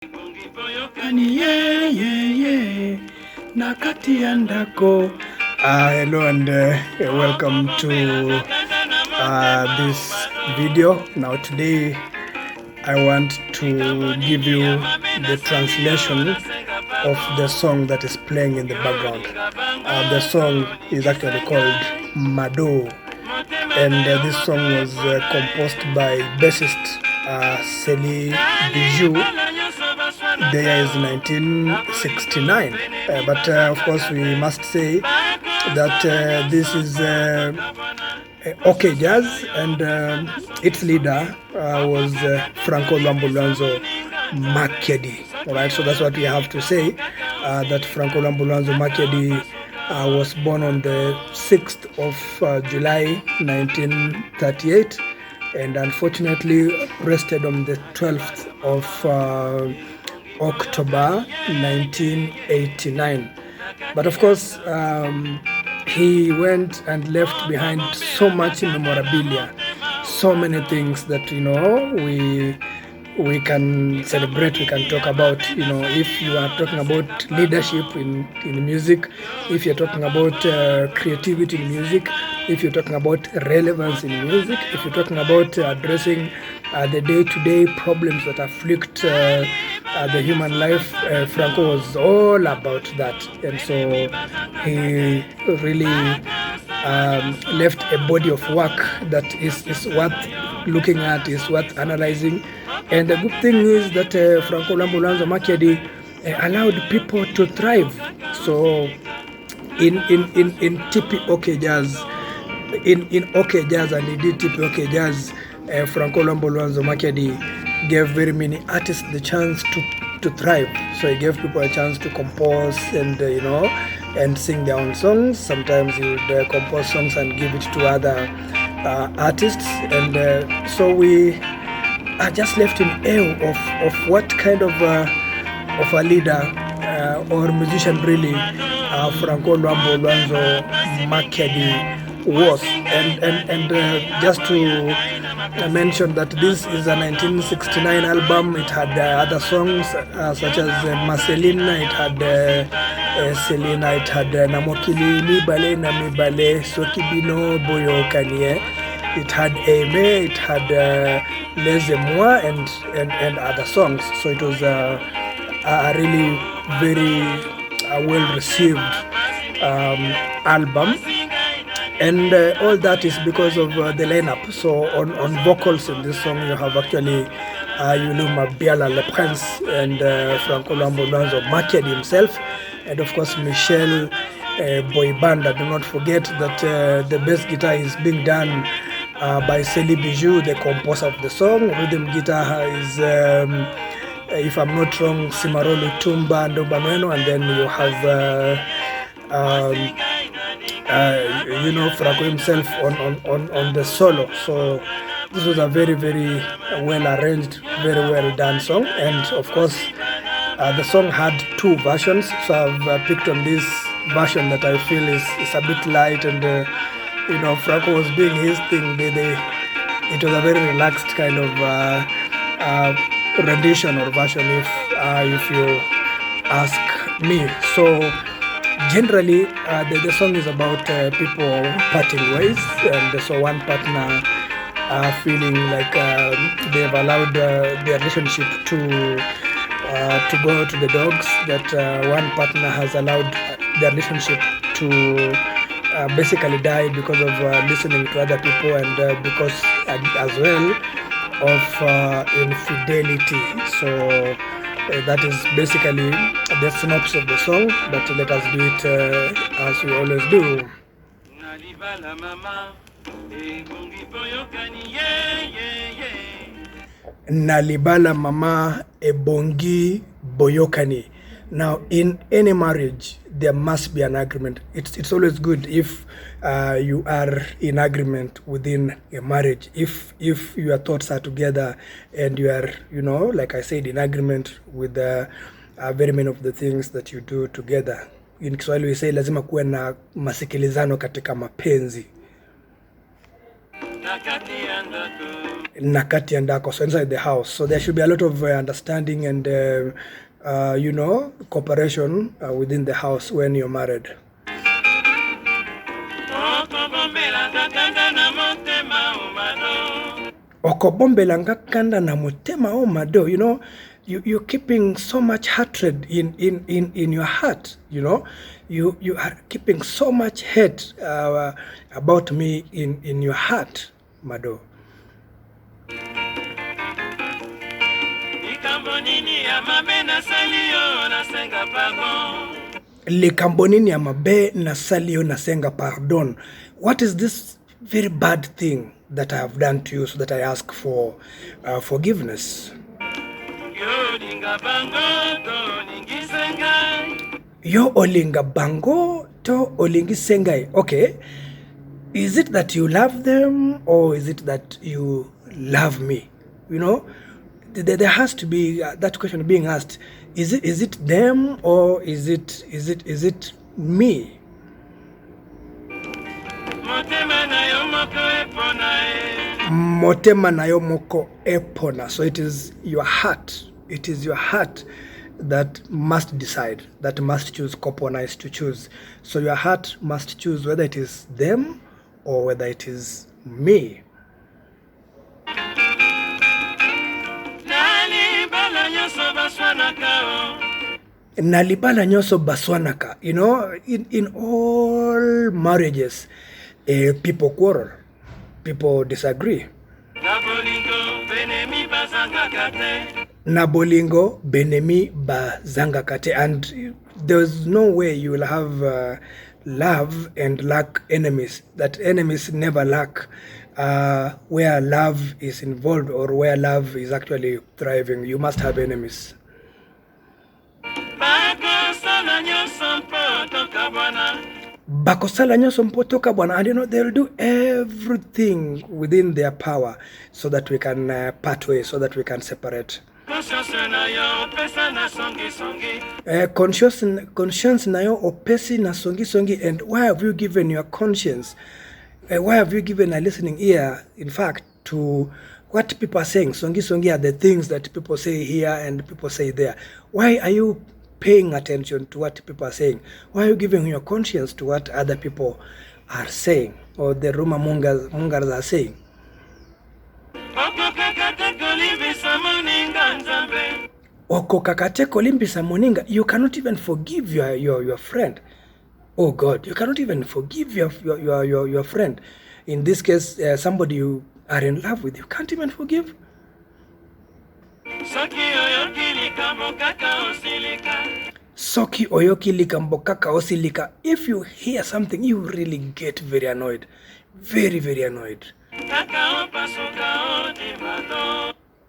Hello and welcome to this video. Now today I want to give you the translation of the song that is playing in the background. The song is actually called Mado, and this song was composed by bassist Celi. The year is 1969, but of course we must say that this is OK Jazz, and its leader was Franco Luambo Makedi. Alright, so that's what we have to say, that Franco Luambo Makedi was born on the 6th of July 1938, and unfortunately rested on the 12th of October 1989. But of course, he went and left behind so much memorabilia, so many things that we can celebrate, we can talk about. If you are talking about leadership in music, if you're talking about creativity in music, if you're talking about relevance in music, if you're talking about addressing the day-to-day problems that afflict the human life, Franco was all about that. And so he really left a body of work that is worth looking at, is worth analyzing. And the good thing is that Franco Luambo Makedi allowed people to thrive. So in TP OK Jazz, in OK Jazz, and he did TP OK Jazz, Franco Luambo Makedi gave very many artists the chance to thrive. So he gave people a chance to compose and and sing their own songs. Sometimes he would compose songs and give it to other artists, and so we are just left in awe of what kind of a leader or musician really Franco Luambo Makedi was. And just to mention that this is a 1969 album. It had other songs such as Marcelina, it had Selena, it had Namokili, Mibale na Mibale, Sokibino, Boyo Kanye, it had Aime, it had Les et Moi, and other songs. So it was a really very well received album. And all that is because of the lineup. So on vocals in this song, you have actually Yuluma Biala Le Prince and Franco Luambo Makedi himself, and of course Michel Boybanda. Do not forget that the bass guitar is being done by Celi, the composer of the song. Rhythm guitar is, if I'm not wrong, Simarolo Tumba and Obameno, and then you have Franco himself on the solo. So this was a very, very well arranged, very well done song. And of course the song had two versions, so I've picked on this version that I feel is a bit light, and Franco was doing his thing. It was a very relaxed kind of rendition or version, if you ask me. So generally, the song is about people parting ways, and so one partner feeling like they've allowed their relationship to go to the dogs, that one partner has allowed their relationship to basically die because of listening to other people, and because as well of infidelity. So that is basically the synopsis of the song, but let us do it as we always do. Nalibala mama ebongi boyokani. Now, in any marriage, there must be an agreement. It's always good if you are in agreement within a marriage. If your thoughts are together and you are, like I said, in agreement with very many of the things that you do together. In Kiswahili we say lazima kuwe na masikilizano katika mapenzi. nakati andako, so inside the house. So there should be a lot of understanding and cooperation within the house when you're married. Okobombelanga kanda na mutema o Mado. You're keeping so much hatred in your heart. You are keeping so much hate about me in your heart, Mado. Likambonini ya mabe na salio na senga pardon. What is this very bad thing that I have done to you so that I ask for forgiveness? Yo olinga bango to olingi sengai. Okay. Is it that you love them or is it that you love me? There has to be that question being asked. Is it them or is it me? Motema na yo moko epona. So it is your heart. It is your heart that must decide, that must choose. Kopona is to choose. So your heart must choose whether it is them or whether it is me. Nalibala nyoso baswanaka. In all marriages, people quarrel, people disagree. Nabolingo benemi bazanga kate, and there's no way you will have love and lack enemies. That enemies never lack where love is involved or where love is actually thriving. You must have enemies. Bakosala nyoso mpotoka bwana, and they'll do everything within their power so that we can part ways, so that we can separate. Conscience nayo opesi na songi. And why have you given your conscience? Why have you given a listening ear, in fact, to what people are saying? Songi are the things that people say here and people say there. Why are you paying attention to what people are saying? Why are you giving your conscience to what other people are saying or the rumor mongers are saying? You cannot even forgive your friend. Oh God, you cannot even forgive your friend. In this case, somebody you are in love with, you can't even forgive. Soki oyoki likambokaka osilika. If you hear something, you really get very annoyed. Very, very annoyed.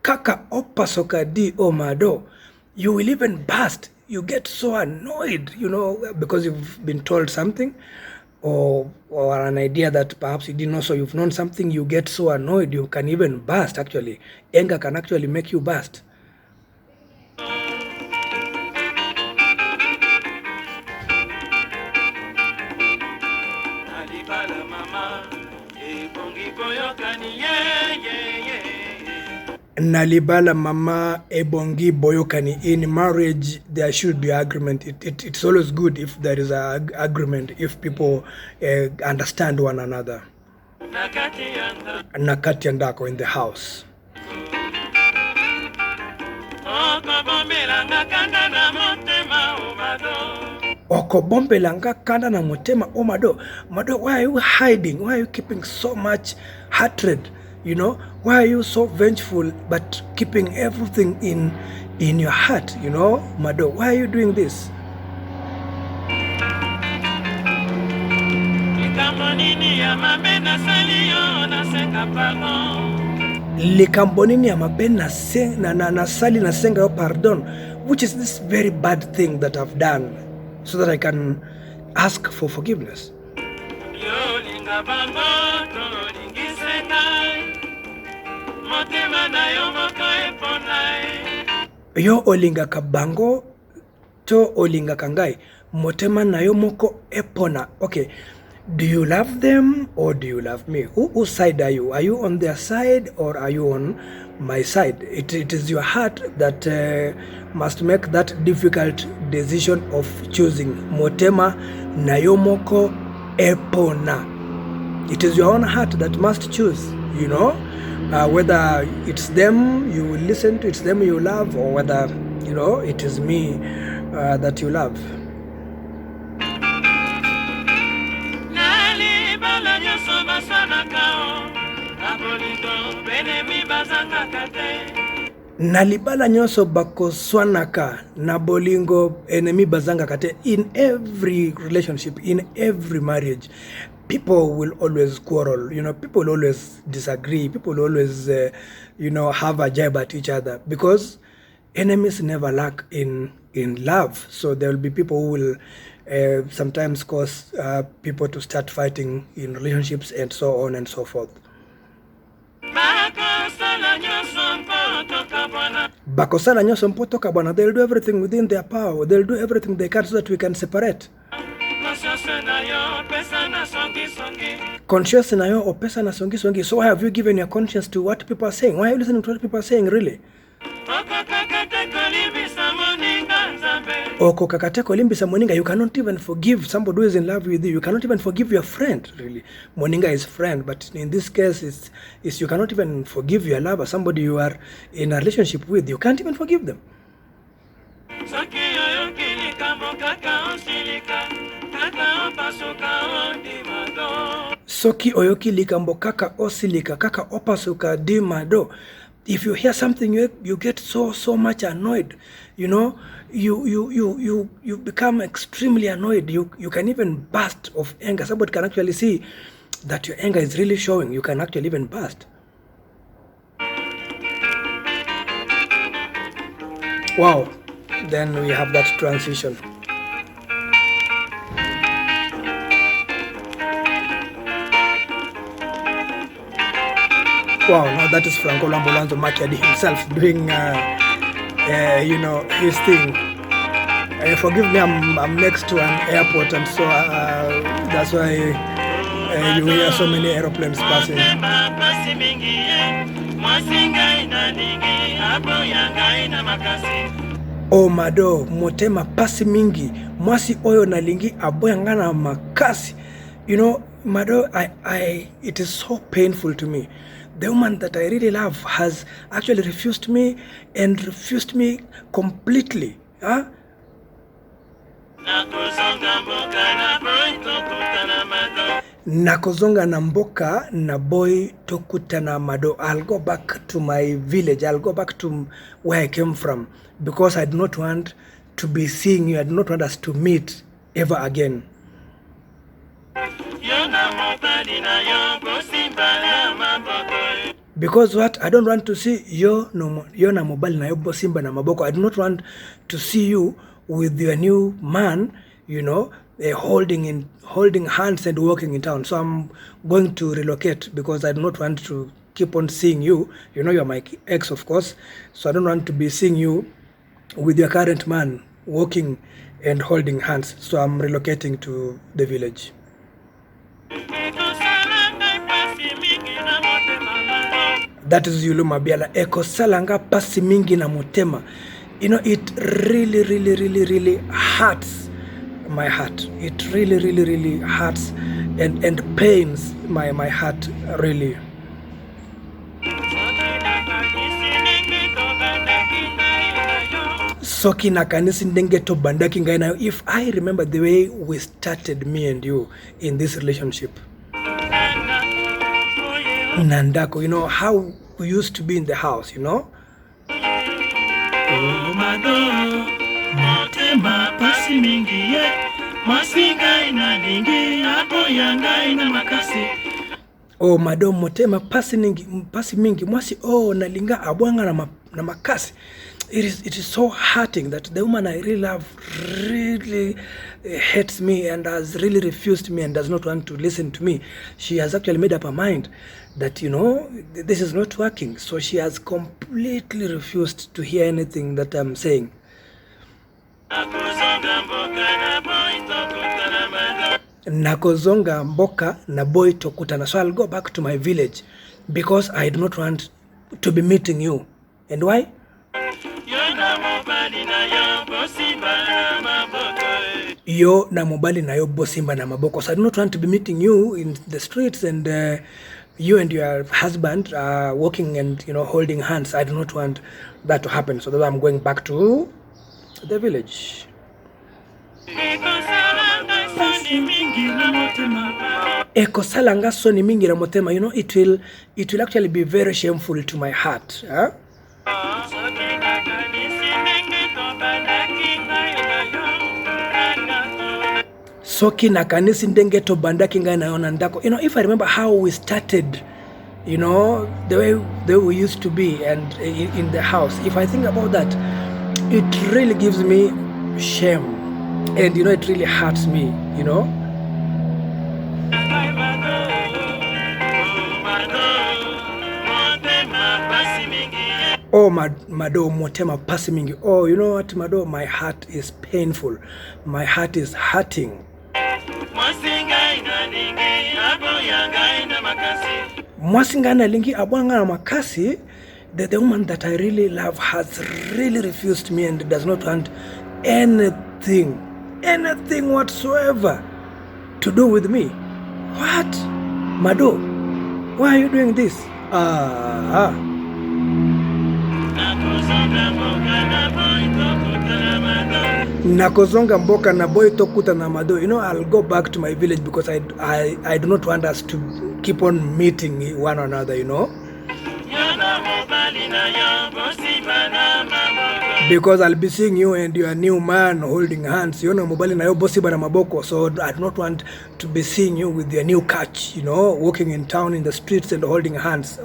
Kaka opa soka di o Mado. You will even burst. You get so annoyed, because you've been told something or an idea that perhaps you didn't know, so you've known something, you get so annoyed, you can even burst actually. Anger can actually make you burst. Nalibala mama ebongi boyokani. In marriage, there should be agreement. It's always good if there is an agreement, if people understand one another. Nakati andako in the house. Okobombelanga kanda na motema o Mado. Mado, why are you hiding? Why are you keeping so much hatred? Why are you so vengeful but keeping everything in your heart? Mado, why are you doing this? Likambonini ya mabe na sali na senga yo pardon. Which is this very bad thing that I've done so that I can ask for forgiveness. Yo olinga kabango to olinga kangai. Motema na yo moko epona. Okay, Do you love them or do you love me? Whose side are you? Are you on their side or are you on my side? It is your heart that must make that difficult decision of choosing. Motema nayomoko epona. It is your own heart that must choose, you know, whether it's them you will listen to, it's them you love, or whether, you know, it is me that you love. Nalibala nyoso bakoswanaka na bolingo enemi bazanga kate. In every relationship, in every marriage, people will always quarrel, you know, people will always disagree, people will always, you know, have a jab at each other, because enemies never lack in love. So there will be people who will sometimes cause people to start fighting in relationships and so on and so forth. Bakosala nyoso mpotoka bwana. They'll do everything within their power. They'll do everything they can so that we can separate. Conscious na yo opesa na songi songi. So why have you given your conscience to what people are saying? Why are you listening to what people are saying, really? Oko kakateko limbisa moninga. You cannot even forgive somebody who is in love with you. You cannot even forgive your friend, really. Moninga is friend, but in this case, it's you cannot even forgive your lover, somebody you are in a relationship with. You can't even forgive them. Soki oyoki likambo kaka osilika kaka opasuka di Mado. If you hear something, you get so much annoyed. You know, you become extremely annoyed. You can even burst of anger. Somebody can actually see that your anger is really showing. You can actually even burst. Wow. Then we have that transition. Wow, now that is Franco Lambolanzo Macchiadi himself doing, you know, his thing. Forgive me, I'm next to an airport, and so that's why you hear so many aeroplanes passing. Oh Mado, motema pasi mingi, mwasi oyo na lingi aboyangana makasi. You know, Mado, it is so painful to me. The woman that I really love has actually refused me and refused me completely. Huh? Nakozonga na mboka na boy tokutana Mado. I'll go back to my village. I'll go back to where I came from, because I do not want to be seeing you. I do not want us to meet ever again. Because what? I don't want to see yo na mobile na yobo simba na maboko. I do not want to see you with your new man, you know, holding hands and walking in town. So I'm going to relocate, because I do not want to keep on seeing you. You know, you're my ex, of course. So I don't want to be seeing you with your current man walking and holding hands. So I'm relocating to the village. That is Yuluma Biala. Eko salanga pasi mingi na mutema. You know, it really hurts my heart. It really hurts and pains my heart, really. Soki na kanisi ndenge to bandaki ngai na. If I remember the way we started, me and you, in this relationship, Nandako, you know, how we used to be in the house, you know. Oh Mado, motema pasi mingi ye, masinga ina lingi, apo yanga ina makasi. Oh Mado, motema pasi mingi, mwasi na linga abwanga na makasi. It is so hurting that the woman I really love really hates me and has really refused me and does not want to listen to me. She has actually made up her mind that, you know, this is not working. So she has completely refused to hear anything that I'm saying. nakozonga mboka na boy tokutana. So I'll go back to my village because I do not want to be meeting you. And why? Yo na mobali na yo bosimba na maboko. So I do not want to be meeting you in the streets and you and your husband walking and holding hands. I do not want that to happen. So that I'm going back to the village. Ekosalanga soni mingi na motema. It will actually be very shameful to my heart. Huh? Soki na kanisi ndenge to bandaki ngai naona ndako. If I remember how we started, the way we used to be and in the house, if I think about that, it really gives me shame. And it really hurts me, Oh, Mado, motema pasi mingi. Oh, you know what, Mado? My heart is painful. My heart is hurting. Mwasingana lingi abwanga na makasi. The woman that I really love has really refused me and does not want anything whatsoever to do with me. What? Mado, why are you doing this? Nakozonga mboka na boy tokuta na Mado. I'll go back to my village because I do not want us to keep on meeting one another, Because I'll be seeing you and your new man holding hands. Mobali na yo bosi bana maboko. So I do not want to be seeing you with your new catch, walking in town in the streets and holding hands.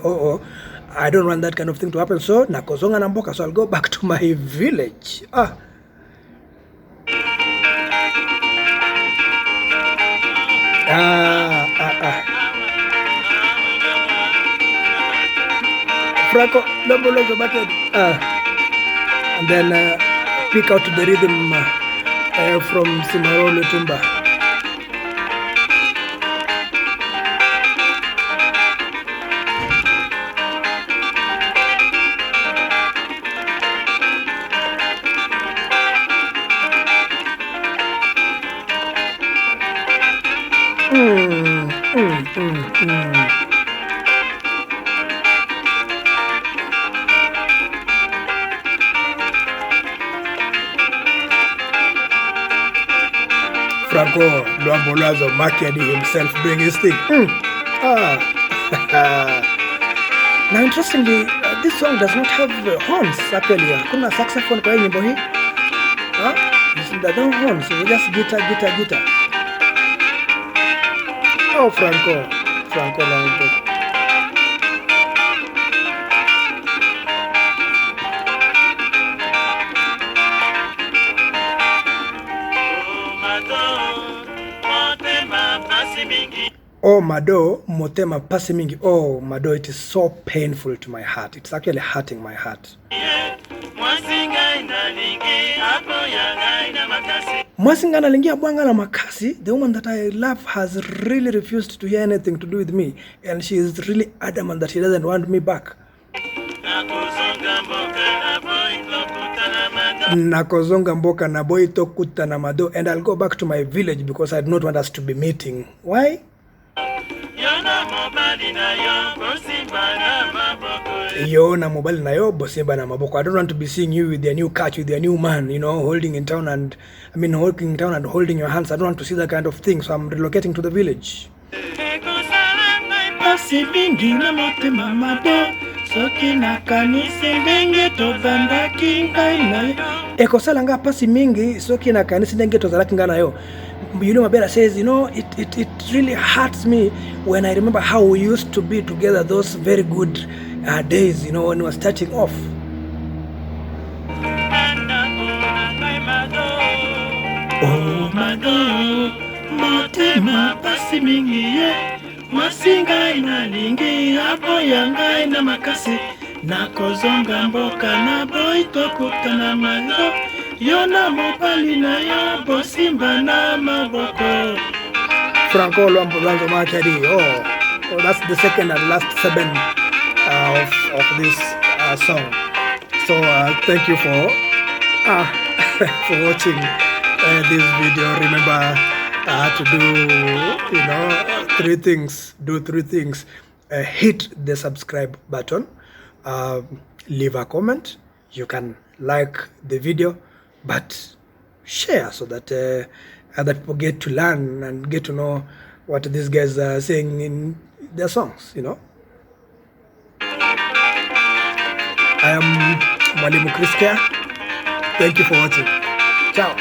I don't want that kind of thing to happen. So nakozonga na mboka. So I'll go back to my village. Franco, and then pick out the rhythm from Cimarron Tumba. Franco Luambolazo Makiadi himself doing his thing. Now interestingly, this song does not have horns actually. Kuna saxophone kwa nyimbo hii. There are no horns, so just guitar. Oh, Franco Luambo. Oh, Mado, motema pasi mingi. Oh, Mado, it is so painful to my heart. It's actually hurting my heart. Mwasingana lingia bwanga na makasi. The woman that I love has really refused to hear anything to do with me. And she is really adamant that she doesn't want me back. Nakozonga mboka na boy tokuta na Mado. And I'll go back to my village because I do not want us to be meeting. Why? Yo na mobali na yo bosimba na maboko. I don't want to be seeing you with your new catch, with your new man, holding in town and holding your hands. I don't want to see that kind of thing. So I'm relocating to the village. Ekosalanga pasi mingi soki na kanisi ndenge tozalaki ngana yo. Mabera says, it really hurts me when I remember how we used to be together those very good days, when we were starting off. Oh, Mado, motema pasi mingi ye, masinga inalingi, hapo yanga ina makasi, nakozonga mboka na boy tokuta na Mado. Yona mobali na yo bosimba na maboko. Franco Luambo Luanzo Machadi. Oh, that's the second and last 7 of this song. So thank you for for watching this video. Remember to do 3 things. Do 3 things. Hit the subscribe button. Leave a comment. You can like the video, but share so that other people get to learn and get to know what these guys are saying in their songs. I am Mwalimu Chris Care. Thank you for watching. Ciao.